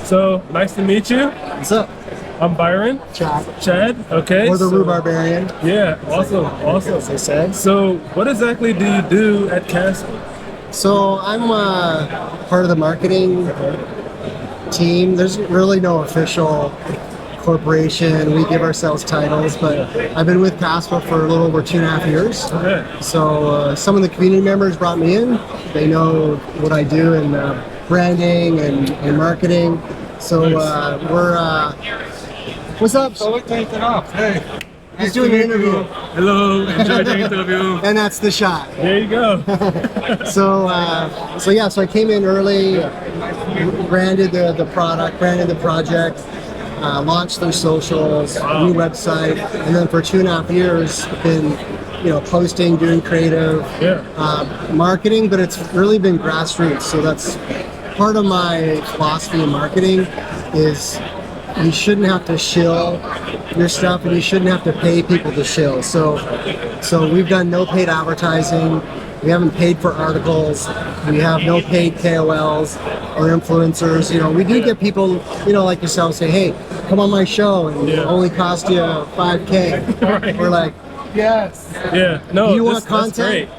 So nice to meet you. What's up? I'm Byron. Chad. Okay. Or the RhuBarbarian. Yeah. Awesome. As they said. So what exactly do you do at Kaspa? So I'm part of the marketing team. There's really no official corporation. We give ourselves titles, but I've been with Kaspa for a little over 2.5 years. Okay. So some of the community members brought me in. They know what I do in branding and marketing. So we're what's up? So look, take it off. Hey. He's doing an interview. Hello. Enjoy the interview. And that's the shot. There you go. So I came in early, branded the product, branded the project, launched their socials, new website, and then for 2.5 years been, posting, doing creative, marketing, but it's really been grassroots. So that's part of my philosophy in marketing is you shouldn't have to shill your stuff, and you shouldn't have to pay people to shill. So we've done no paid advertising. We haven't paid for articles. We have no paid KOLs or influencers. We do get people, like yourself, say, "Hey, come on my show," and it'll only cost you $5K. Right. We're like, yes. Yeah. No. You want content?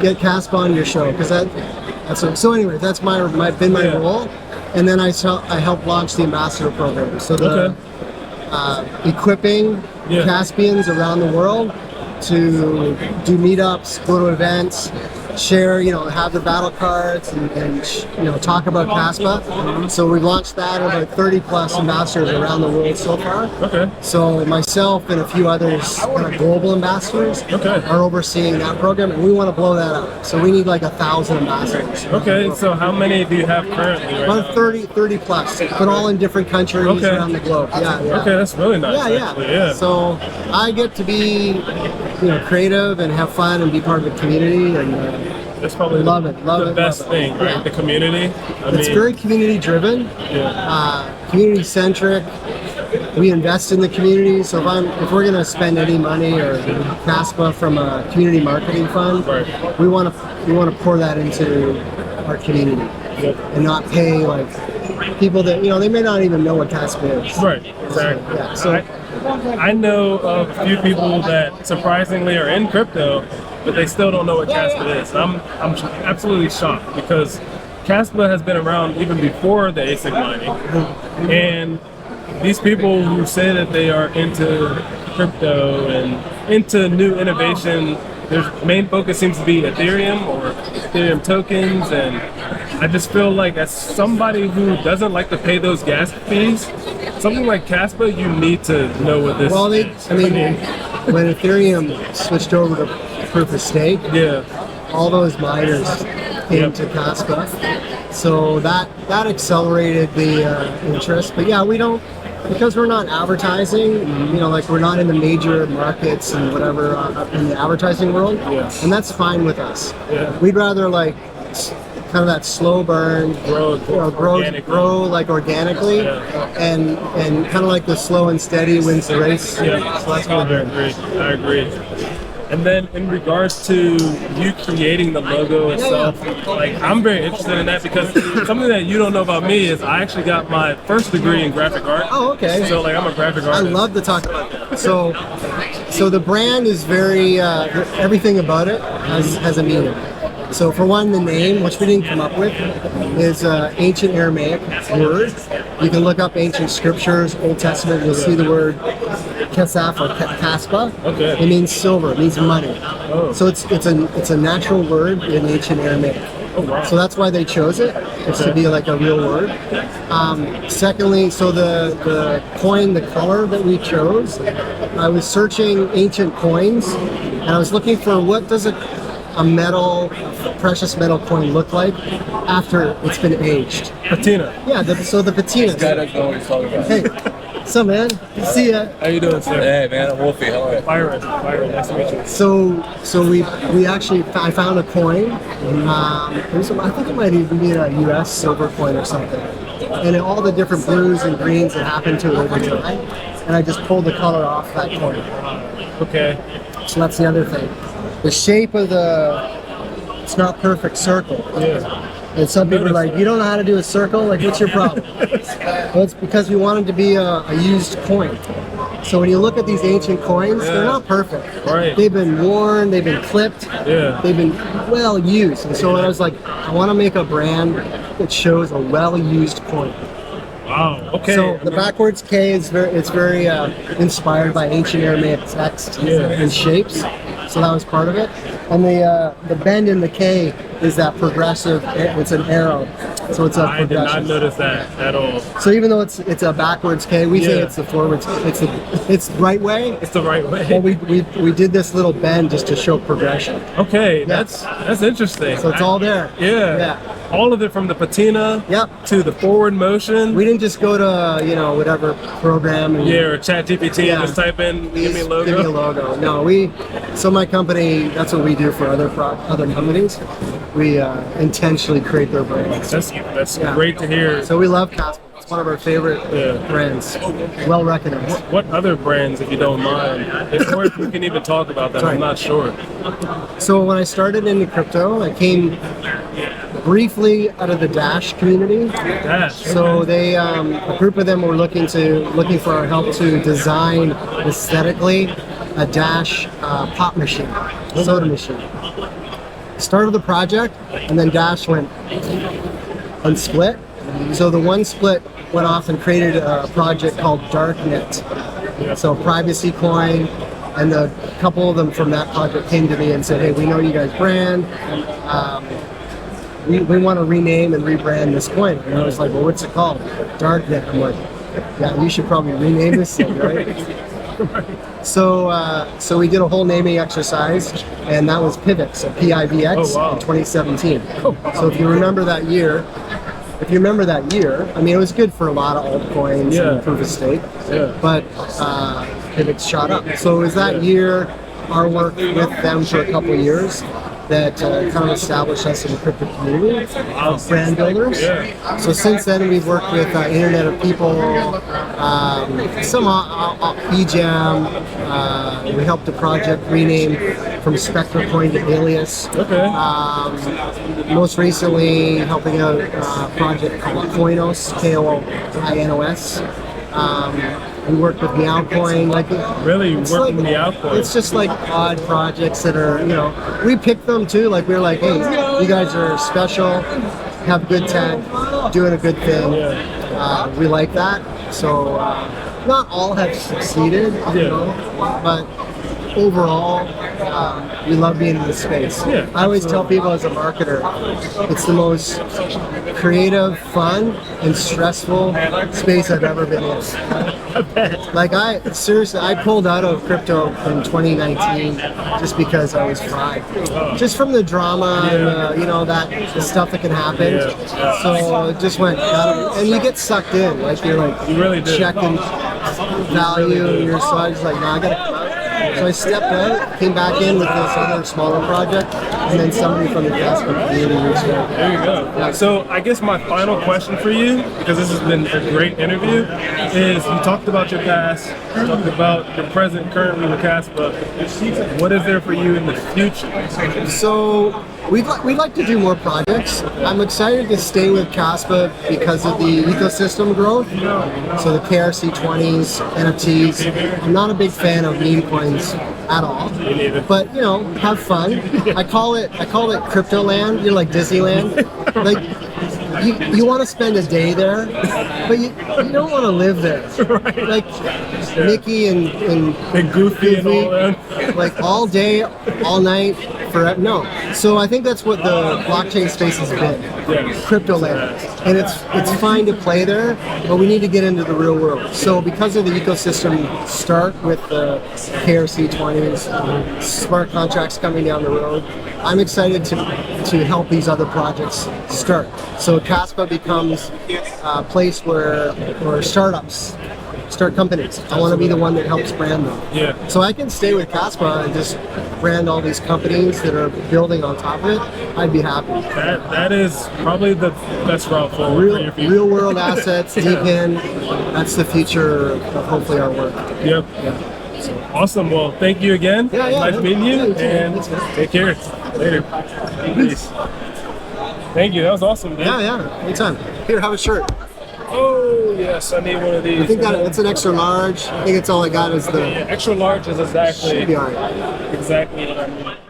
Get Kaspa on your show, because that's what, so anyway, that's my role. And then I helped launch the ambassador program. So the equipping Caspians around the world to do meetups, go to events, share, have the battle cards and talk about Kaspa. So we've launched that, about 30 plus ambassadors around the world so far. Okay. So myself and a few others, kind of global ambassadors, are overseeing that program, and we want to blow that up. So we need like 1,000 ambassadors. Okay. So how many do you have currently right About 30 plus, but all in different countries around the globe. Yeah. Okay, that's really nice. Yeah. So I get to be, creative and have fun and be part of the community, and that's probably the best thing, right? Yeah. The community. It's very community driven, community centric. We invest in the community. So if we're going to spend any money or Kaspa from a community marketing fund, we want to pour that into our community and not pay like people that they may not even know what Kaspa is. Right. Exactly. So I know of a few people that surprisingly are in crypto, but they still don't know what Kaspa is. I'm absolutely shocked, because Kaspa has been around even before the ASIC mining, and these people who say that they are into crypto and into new innovation, their main focus seems to be Ethereum or Ethereum tokens, and I just feel like as somebody who doesn't like to pay those gas fees, something like Kaspa, you need to know what this is. When Ethereum switched over to proof of stake, all those miners came to Kaspa, so that accelerated the interest. But we don't, because we're not advertising, we're not in the major markets and whatever in the advertising world, and that's fine with us. We'd rather kind of that slow burn, grow like organically, and kind of like the slow and steady wins the race. So that's what I agree. And then in regards to you creating the logo itself, I'm very interested in that, because something that you don't know about me is I actually got my first degree in graphic art. Oh, okay. So I'm a graphic artist. I love to talk about that. So the brand is very, everything about it has a meaning. So for one, the name, which we didn't come up with, is ancient Aramaic word. You can look up ancient scriptures, Old Testament, you'll see the word Kasaf or Kaspa. Okay. It means silver, it means money. Oh. So it's a natural word in ancient Aramaic. Oh, wow. So that's why they chose it. It's to be like a real word. Secondly, so the coin, the color that we chose, I was searching ancient coins, and I was looking for what does a precious metal coin look like after it's been aged. Patina. Yeah, so the patina. This guy doesn't know what he's talking about. Hey, what's up, man? Good to see ya. How you doing, sir? Hey, man, I'm Wolfie. How are you? Byron, nice to meet you. So we actually, I found a coin. I think it might even be a U.S. silver coin or something. And all the different blues and greens that happened to it over time. And I just pulled the color off that coin. Okay. So that's the other thing. The shape of it's not perfect circle. And some people are like, you don't know how to do a circle? Like, what's your problem? Well, it's because we wanted to be a used coin. So when you look at these ancient coins, they're not perfect. Right. They've been worn, they've been clipped, they've been well used. And so I was like, I want to make a brand that shows a well-used coin. Wow. Okay. So the backwards K is very inspired by ancient Aramaic text and shapes. So that was part of it. And the bend in the K is that progressive. It's an arrow. So it's a I did progression. not notice that at all. So even though it's a backwards K, we say it's the forwards. It's the right way. It's the right way. Well, we did this little bend just to show progression. Okay, that's interesting. So it's all there. Yeah. All of it from the patina to the forward motion. We didn't just go to whatever program and or ChatGPT and just type in give me a logo. Give me a logo. No, so my company, that's what we do for other companies. We intentionally create their brands. That's great to hear. So we love Kaspa. It's one of our favorite brands. Well recognized. What other brands, if you don't mind? Or if we can even talk about that, I'm not sure. So when I started into crypto, I came briefly out of the Dash community. So they, a group of them were looking for our help to design aesthetically a Dash pop machine, soda machine. Started the project, and then Dash went unsplit. So the one split went off and created a project called Darknet. So privacy coin, and a couple of them from that project came to me and said, hey, we know you guys brand. We want to rename and rebrand this coin. And I was like, well, what's it called? Darknet. I'm like, yeah, you should probably rename this thing, right? So we did a whole naming exercise, and that was Pivx, so PIVX in 2017. So if you remember that year, I mean, it was good for a lot of altcoins and proof of stake, but Pivx shot up. So it was that year, our work with them for a couple of years, that kind of established us in the crypto community of brand builders. So since then, we've worked with Internet of People, some eJam. We helped a project rename from Spectre Coin to Alias. Most recently, helping out a project called Koinos, Koinos. We work with Meowcoin. Really, you work with Meowcoin? It's just like odd projects that are, we pick them too. Like we're like, hey, you guys are special, have good tech, doing a good thing. We like that. So not all have succeeded, but overall, we love being in this space. I always tell people as a marketer, it's the most creative, fun, and stressful space I've ever been in. Like I pulled out of crypto in 2019 just because I was fried. Just from the drama and the stuff that can happen. So it just went, and you get sucked in. Like you're like checking value. So I was like, no, I gotta come out. So I stepped out, came back in with this other smaller project, and then somebody from the Kaspa Community reached out. There you go. So I guess my final question for you, because this has been a great interview, is you talked about your past, you talked about your present currently with Kaspa. What is there for you in the future? So we'd like to do more projects. I'm excited to stay with Kaspa because of the ecosystem growth. So the KRC20s, NFTs. I'm not a big fan of meme coins at all. But have fun. I call it crypto land. You're like Disneyland. Like you want to spend a day there, but you don't want to live there. Like Mickey and Goofy and all that. Like all day, all night, forever. No. So I think that's what the blockchain space has been. Crypto land. And it's fine to play there, but we need to get into the real world. So because of the ecosystem start with the KRC20s, smart contracts coming down the road, I'm excited to help these other projects start. So Kaspa becomes a place where startups start companies. I want to be the one that helps brand them. So I can stay with Kaspa and just brand all these companies that are building on top of it. I'd be happy. That is probably the best route forward. Real world assets, deep in. That's the future of hopefully our work. So, awesome. Well, thank you again. Nice meeting you, and take care. Later. Peace. Thank you. That was awesome, dude. Yeah, anytime. Here, have a shirt. Oh, yes. I need one of these. I think that it's an extra large. I think it's all I got is the Yeah, extra large is exactly should be all right. exactly what I need.